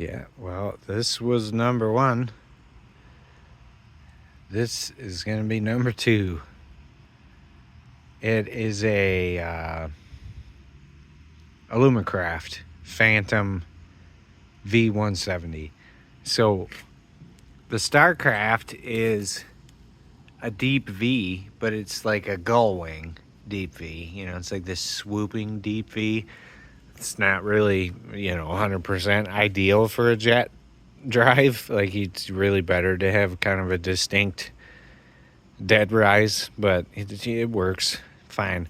Yeah, well, this was number one. This is going to be number two. It is a Alumacraft Phantom V170. So the StarCraft is a deep V, but it's like a gull wing deep V. You know, it's like this swooping deep V. It's not really, 100% ideal for a jet drive. Like, it's really better to have kind of a distinct dead rise, but it works fine.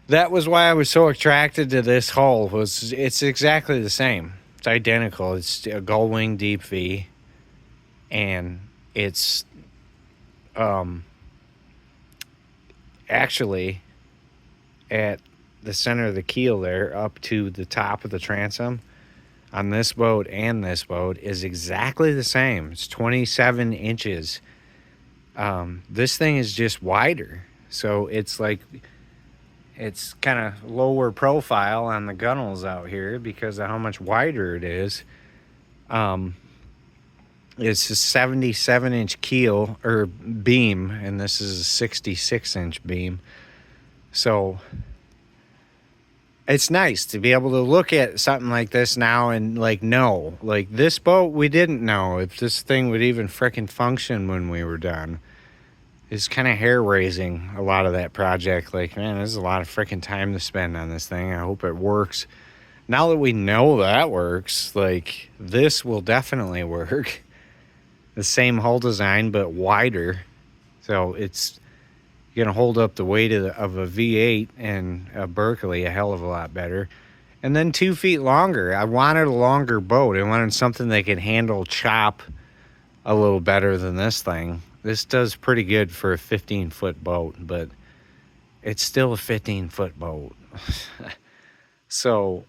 That was why I was so attracted to this hull. Was it's exactly the same. It's identical. It's a gull wing deep V, and it's actually at the center of the keel there, up to the top of the transom on this boat and this boat, is exactly the same. It's 27 inches. This thing is just wider, so it's kind of lower profile on the gunnels out here because of how much wider it is. It's a 77-inch keel or beam, and this is a 66-inch beam. So it's nice to be able to look at something like this now and know, this boat, we didn't know if this thing would even frickin' function when we were done. It's kind of hair-raising, a lot of that project. Man, this is a lot of frickin' time to spend on this thing. I hope it works. Now that we know that works, this will definitely work. The same hull design, but wider. So it's going to hold up the weight of a V8 and a Berkeley a hell of a lot better. And then 2 feet longer. I wanted a longer boat. I wanted something that could handle chop a little better than this thing. This does pretty good for a 15-foot boat, but it's still a 15-foot boat. So,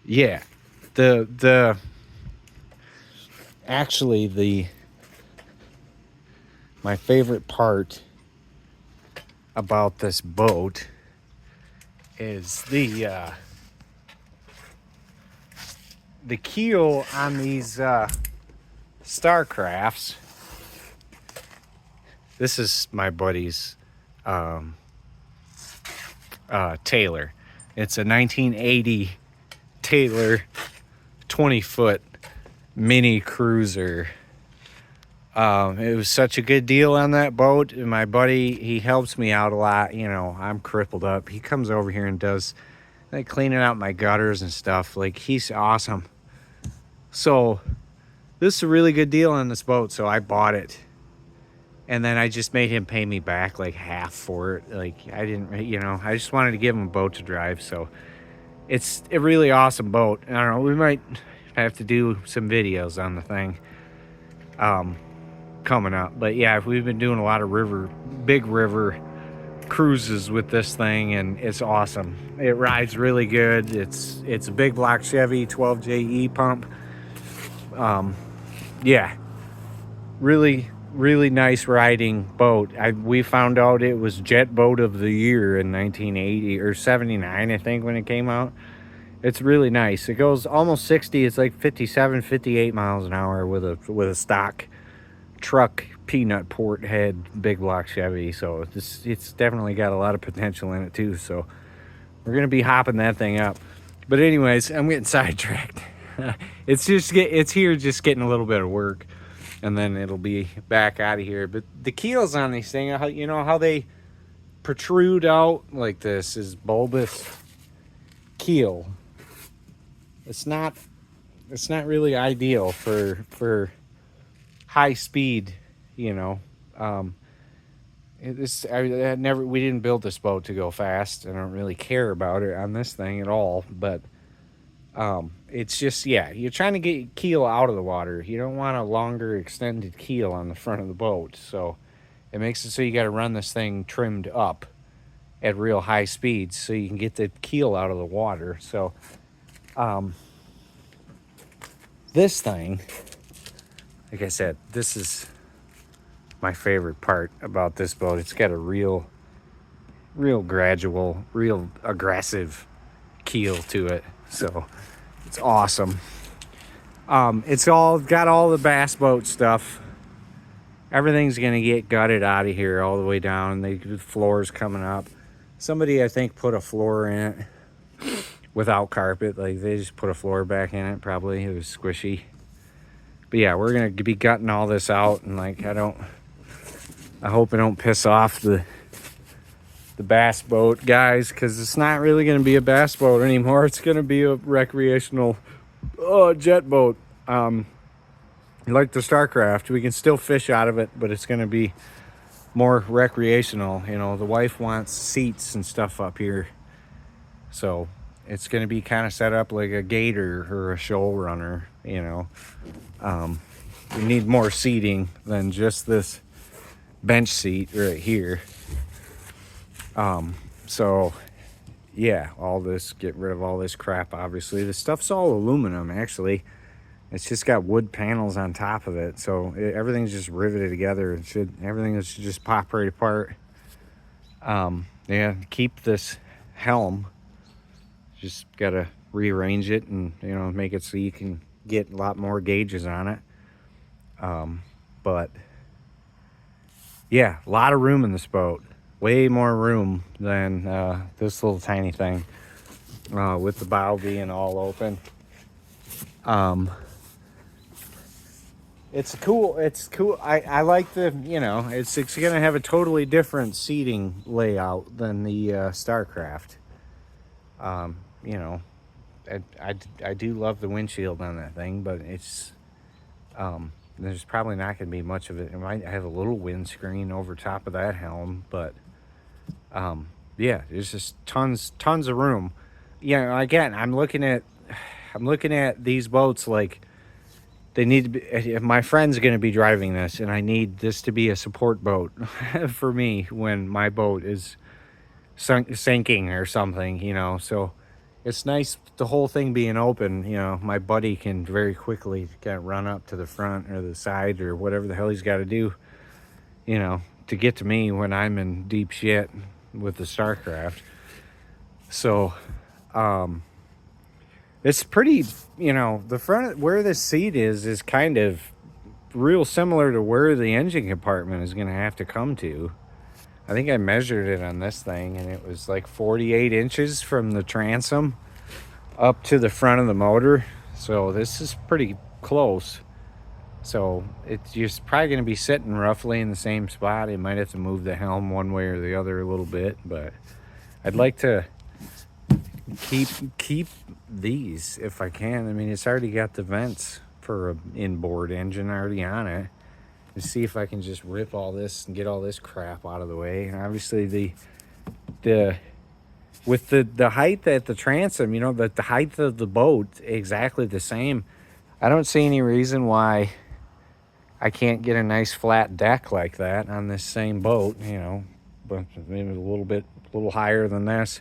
yeah. My favorite part about this boat is the keel on these StarCrafts. This is my buddy's Taylor. It's a 1980 Taylor 20-foot mini cruiser. It was such a good deal on that boat. And my buddy, he helps me out a lot. I'm crippled up. He comes over here and does cleaning out my gutters and stuff. He's awesome. So this is a really good deal on this boat. So I bought it. And then I just made him pay me back half for it. I didn't, I just wanted to give him a boat to drive. So it's a really awesome boat. I don't know, we might have to do some videos on the thing coming up. But yeah, we've been doing a lot of big river cruises with this thing, and it's awesome. It rides really good. It's a big block Chevy 12JE pump. Yeah, really nice riding boat. We found out it was Jet Boat of the Year in 1980 or 79, I think, when it came out. It's really nice. It goes almost 60. It's 57, 58 miles an hour with a stock truck peanut port head big block Chevy. So it's definitely got a lot of potential in it too. So we're gonna be hopping that thing up. But anyways, I'm getting sidetracked. It's here just getting a little bit of work, and then it'll be back out of here. But the keels on these things, how they protrude out like this is bulbous keel. It's not really ideal for high speed, we didn't build this boat to go fast. I don't really care about it on this thing at all, but it's just, you're trying to get keel out of the water. You don't want a longer extended keel on the front of the boat, so it makes it so you got to run this thing trimmed up at real high speeds so you can get the keel out of the water. So this thing, like I said, this is my favorite part about this boat. It's got a real gradual, real aggressive keel to it. So it's awesome. It's all got all the bass boat stuff. Everything's gonna get gutted out of here all the way down. The floor's coming up. Somebody, I think, put a floor in it without carpet. Like, they just put a floor back in it. Probably it was squishy. But yeah, we're gonna be gutting all this out, and like, I hope I don't piss off the bass boat guys, because it's not really gonna be a bass boat anymore. It's gonna be a recreational jet boat. Like the Starcraft, we can still fish out of it, but it's gonna be more recreational. You know, the wife wants seats and stuff up here, so it's gonna be kind of set up like a gator or a shoal runner. You know, we need more seating than just this bench seat right here. So yeah, get rid of all this crap. Obviously, the stuff's all aluminum. Actually, it's just got wood panels on top of it, so everything's just riveted together. Everything should just pop right apart. Yeah, keep this helm. Just gotta rearrange it and, you know, make it so you can get a lot more gauges on it. But yeah, a lot of room in this boat. Way more room than this little tiny thing, with the bow being all open. It's cool. I like the, you know, it's gonna have a totally different seating layout than the Starcraft. You know, I do love the windshield on that thing, but it's there's probably not gonna be much of it. It might have a little windscreen over top of that helm, but yeah, there's just tons of room. You know, again, I'm looking at these boats like, they need to be, if my friend's going to be driving this, and I need this to be a support boat for me when my boat is sinking or something, you know. So it's nice, the whole thing being open, you know, my buddy can very quickly kind of run up to the front or the side or whatever the hell he's got to do, you know, to get to me when I'm in deep shit with the Starcraft. So it's pretty, you know, the front where this seat is kind of real similar to where the engine compartment is going to have to come to. I think I measured it on this thing, and it was like 48 inches from the transom up to the front of the motor. So this is pretty close. So it's just probably going to be sitting roughly in the same spot. It might have to move the helm one way or the other a little bit, but I'd like to keep these if I can. I mean, it's already got the vents for an inboard engine already on it. And see if I can just rip all this and get all this crap out of the way. And obviously with the height at the transom, you know, the height of the boat exactly the same. I don't see any reason why I can't get a nice flat deck like that on this same boat, you know, but maybe a little higher than this.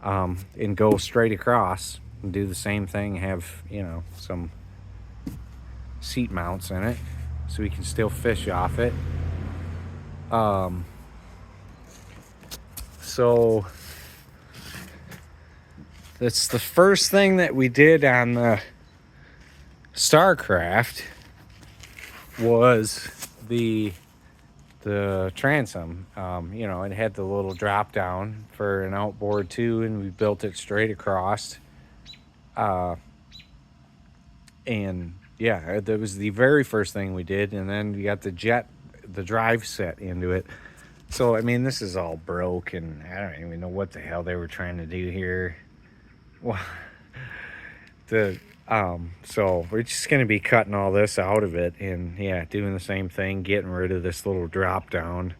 And go straight across and do the same thing, have, you know, some seat mounts in it so we can still fish off it. So that's the first thing that we did on the Starcraft, was the transom. You know, it had the little drop down for an outboard too, and we built it straight across. And yeah, that was the very first thing we did. And then we got the drive set into it. So, I mean, this is all broke, and I don't even know what the hell they were trying to do here. Well, so we're just going to be cutting all this out of it, and yeah, doing the same thing, getting rid of this little drop down.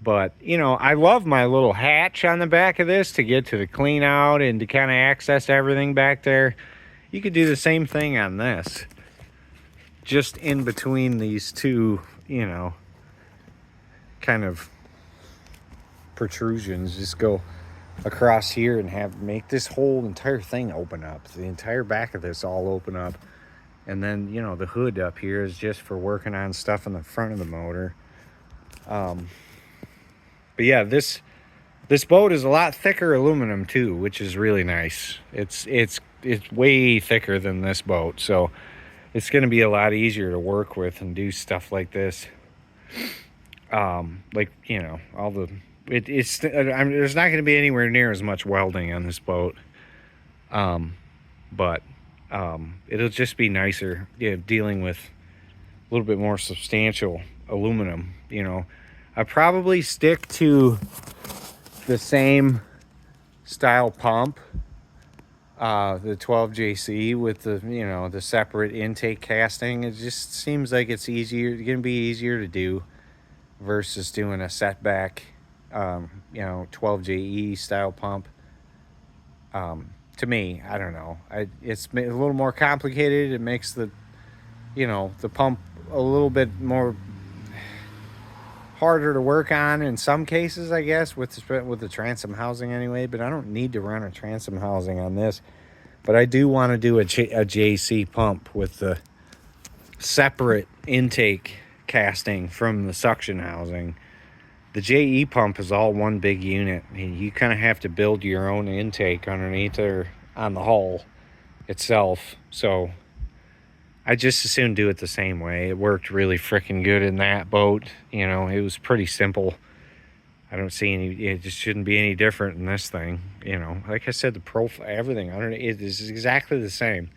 But, you know, I love my little hatch on the back of this to get to the clean out and to kind of access everything back there. You could do the same thing on this, just in between these two, you know, kind of protrusions. Just go across here and make this whole entire thing open up. The entire back of this all open up. And then, you know, the hood up here is just for working on stuff in the front of the motor. But yeah, this This boat is a lot thicker aluminum too, which is really nice. It's way thicker than this boat, so it's going to be a lot easier to work with and do stuff like this. Like, you know, all the it's I mean, there's not going to be anywhere near as much welding on this boat. But it'll just be nicer, yeah, dealing with a little bit more substantial aluminum. You know, I probably stick to the same style pump, the 12JC with the, you know, the separate intake casting. It just seems like it's gonna be easier to do versus doing a setback, you know, 12JE style pump. To me, I don't know. It's a little more complicated. It makes the, you know, the pump a little bit more harder to work on in some cases, I guess, with the transom housing anyway. But I don't need to run a transom housing on this. But I do want to do a JC pump with the separate intake casting from the suction housing. The JE pump is all one big unit. You kind of have to build your own intake underneath or on the hull itself. So I just as soon do it the same way. It worked really freaking good in that boat. You know, it was pretty simple. I don't see it just shouldn't be any different in this thing. You know, like I said, the profile, everything underneath, it is exactly the same.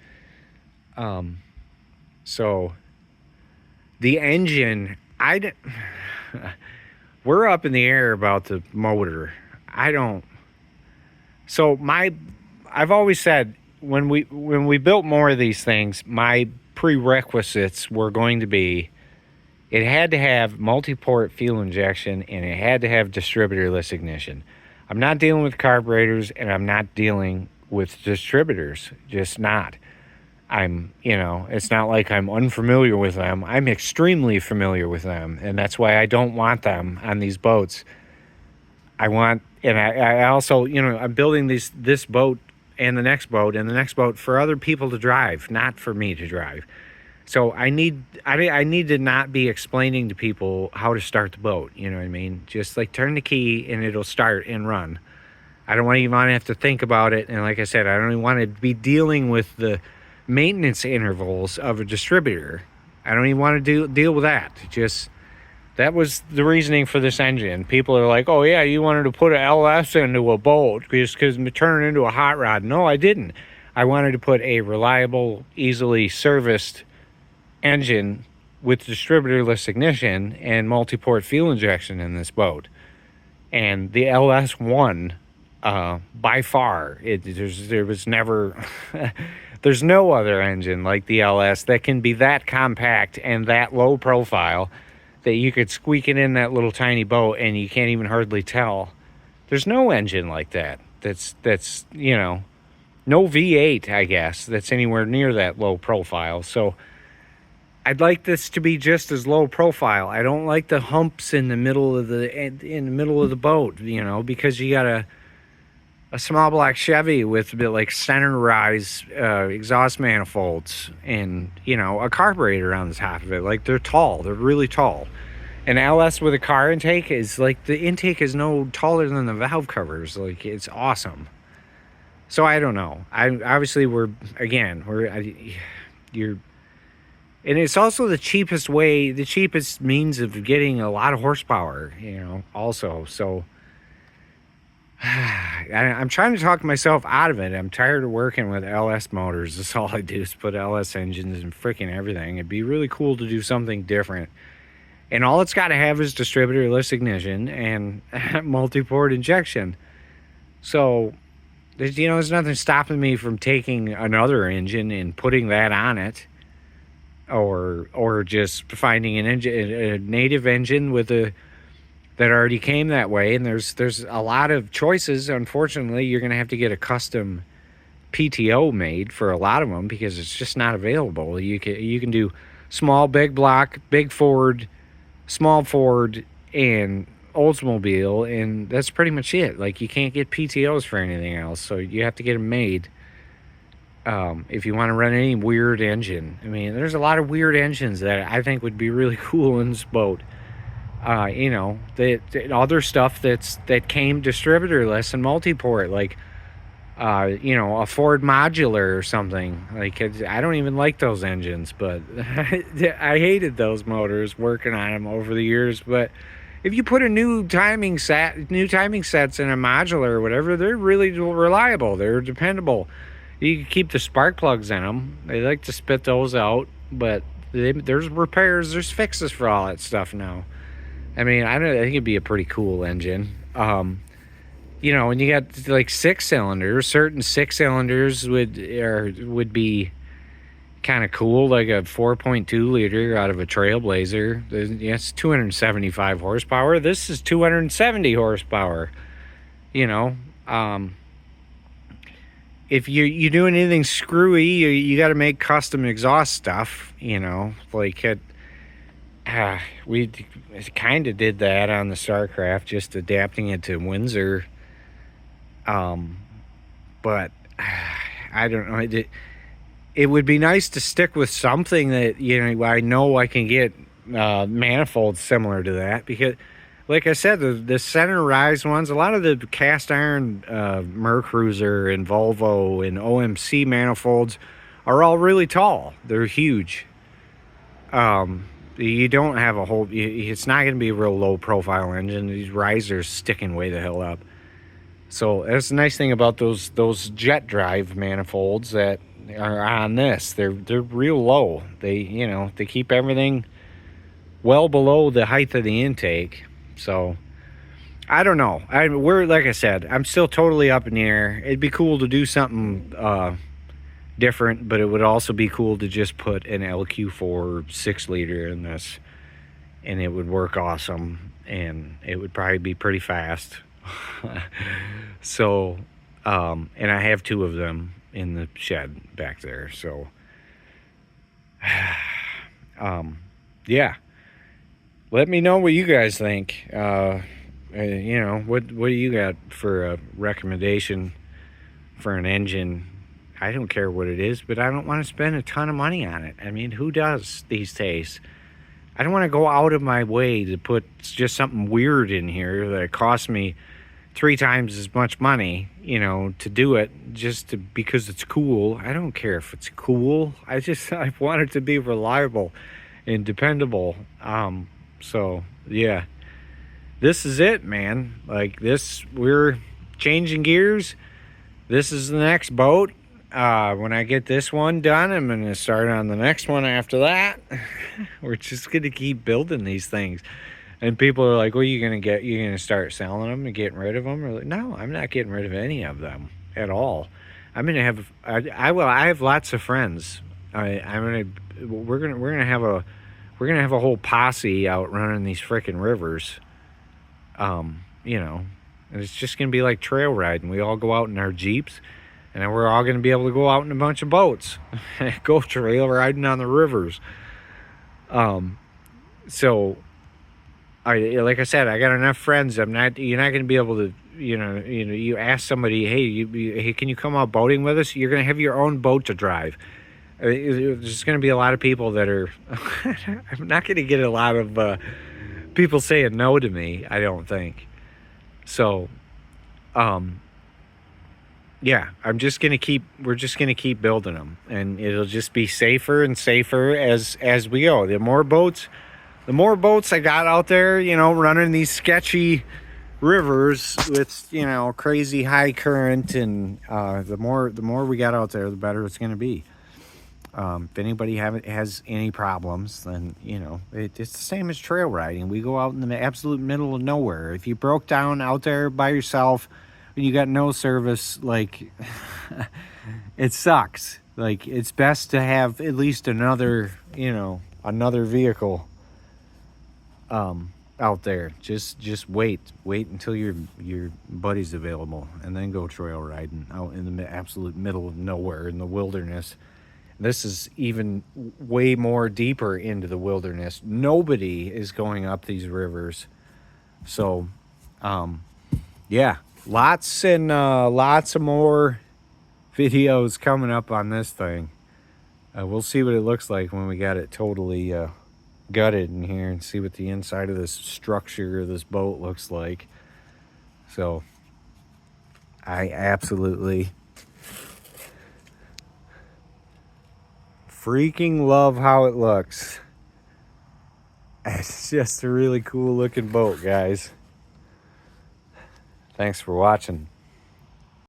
So the engine, we're up in the air about the motor. I've always said when we built more of these things, my prerequisites were going to be, it had to have multi-port fuel injection and it had to have distributorless ignition. I'm not dealing with carburetors and I'm not dealing with distributors, just not. You know, it's not like I'm unfamiliar with them. I'm extremely familiar with them, and that's why I don't want them on these boats. I also, you know, I'm building this boat and the next boat for other people to drive, not for me to drive. So I need to not be explaining to people how to start the boat. You know what I mean? Just like turn the key and it'll start and run. I don't even want to have to think about it. And like I said, I don't even want to be dealing with the maintenance intervals of a distributor. I don't even want to deal with that. Just, that was the reasoning for this engine. People are like, oh yeah, you wanted to put an LS into a boat just because turn it into a hot rod. No, I didn't. I wanted to put a reliable, easily serviced engine with distributorless ignition and multi-port fuel injection in this boat. And the LS1, by far, there was never there's no other engine like the LS that can be that compact and that low profile that you could squeak it in that little tiny boat and you can't even hardly tell. There's no engine like that. That's you know, no V8, I guess, that's anywhere near that low profile. So I'd like this to be just as low profile. I don't like the humps in the middle of the boat, you know, because you got a small block Chevy with a bit like center rise exhaust manifolds and, you know, a carburetor on the top of it. Like, they're tall. They're really tall. An LS with a car intake is like, the intake is no taller than the valve covers. Like, it's awesome. So I don't know. And it's also the cheapest means of getting a lot of horsepower, you know, also. So I'm trying to talk myself out of it. I'm tired of working with LS motors. That's all I do is put LS engines in freaking everything. It'd be really cool to do something different. And all it's got to have is distributorless ignition and multi-port injection. So, you know, there's nothing stopping me from taking another engine and putting that on it. Or just finding a native engine that already came that way. And there's a lot of choices. Unfortunately, you're going to have to get a custom PTO made for a lot of them because it's just not available. You can do small, big block, big Ford, small Ford, and Oldsmobile, and that's pretty much it. Like, you can't get PTOs for anything else, so you have to get them made. If you want to run any weird engine. I mean, there's a lot of weird engines that I think would be really cool in this boat. You know, the other stuff that came distributorless and multi-port, like you know, a Ford Modular or something. Like I don't even like those engines, but I hated those motors working on them over the years. But if you put a new timing sets in a modular or whatever, they're really reliable. They're dependable. You can keep the spark plugs in them. They like to spit those out, but there's repairs, there's fixes for all that stuff now. I mean, I think it'd be a pretty cool engine. You know, and you got like 6 cylinders. Certain 6 cylinders would be kind of cool, like a 4.2 liter out of a Trailblazer. It's 275 horsepower. This is 270 horsepower. You know, if you doing anything screwy, you got to make custom exhaust stuff. You know, like we kind of did that on the Starcraft, just adapting it to Windsor. But I don't know. It would be nice to stick with something that, you know I can get manifolds similar to that, because, like I said, the center rise ones, a lot of the cast iron Mercruiser and Volvo and OMC manifolds are all really tall. They're huge. You don't have a whole. It's not going to be a real low profile engine. These risers sticking way the hell up. So that's the nice thing about those jet drive manifolds that are on this. They're real low. They keep everything well below the height of the intake. So I don't know. We're, like I said, I'm still totally up in the air. It'd be cool to do something different, but it would also be cool to just put an LQ4 6-liter in this, and it would work awesome, and it would probably be pretty fast. So, and I have 2 of them in the shed back there. So, yeah. Let me know what you guys think. You know, what do you got for a recommendation for an engine? I don't care what it is, but I don't want to spend a ton of money on it. I mean, who does these days? I don't want to go out of my way to put just something weird in here that costs me 3 times as much money, you know, to do it because it's cool. I don't care if it's cool. I want it to be reliable and dependable. So yeah, this is it, man. Like this, we're changing gears. This is the next boat. When I get this one done, I'm going to start on the next one after that. We're just going to keep building these things. And people are like, what are you going to get? You're going to start selling them and getting rid of them? Or like, no, I'm not getting rid of any of them at all. I'm going to have, I have lots of friends. we're going to have a whole posse out running these freaking rivers. You know, and it's just going to be like trail riding. We all go out in our Jeeps, and then we're all going to be able to go out in a bunch of boats, go trail riding on the rivers. So, like I said, I got enough friends. You're not going to be able to, you ask somebody, hey, can you come out boating with us? You're going to have your own boat to drive. There's going to be a lot of people that are, I'm not going to get a lot of people saying no to me, I don't think. So, yeah, we're just going to keep building them, and it'll just be safer and safer as we go. The more boats I got out there, running these sketchy rivers with, crazy high current, and the more we got out there, the better it's going to be. If anybody has any problems, then, it's the same as trail riding. We go out in the absolute middle of nowhere. If you broke down out there by yourself and you got no service, like, it sucks. Like, it's best to have at least another vehicle out there. Just wait until your buddy's available, and then go trail riding out in the absolute middle of nowhere in the wilderness. This is even way more deeper into the wilderness. Nobody is going up these rivers. So, yeah, lots of more videos coming up on this thing. We'll see what it looks like when we got it totally gutted in here and see what the inside of this structure of this boat looks like. So I absolutely freaking love how it looks. It's just a really cool looking boat, guys. Thanks for watching.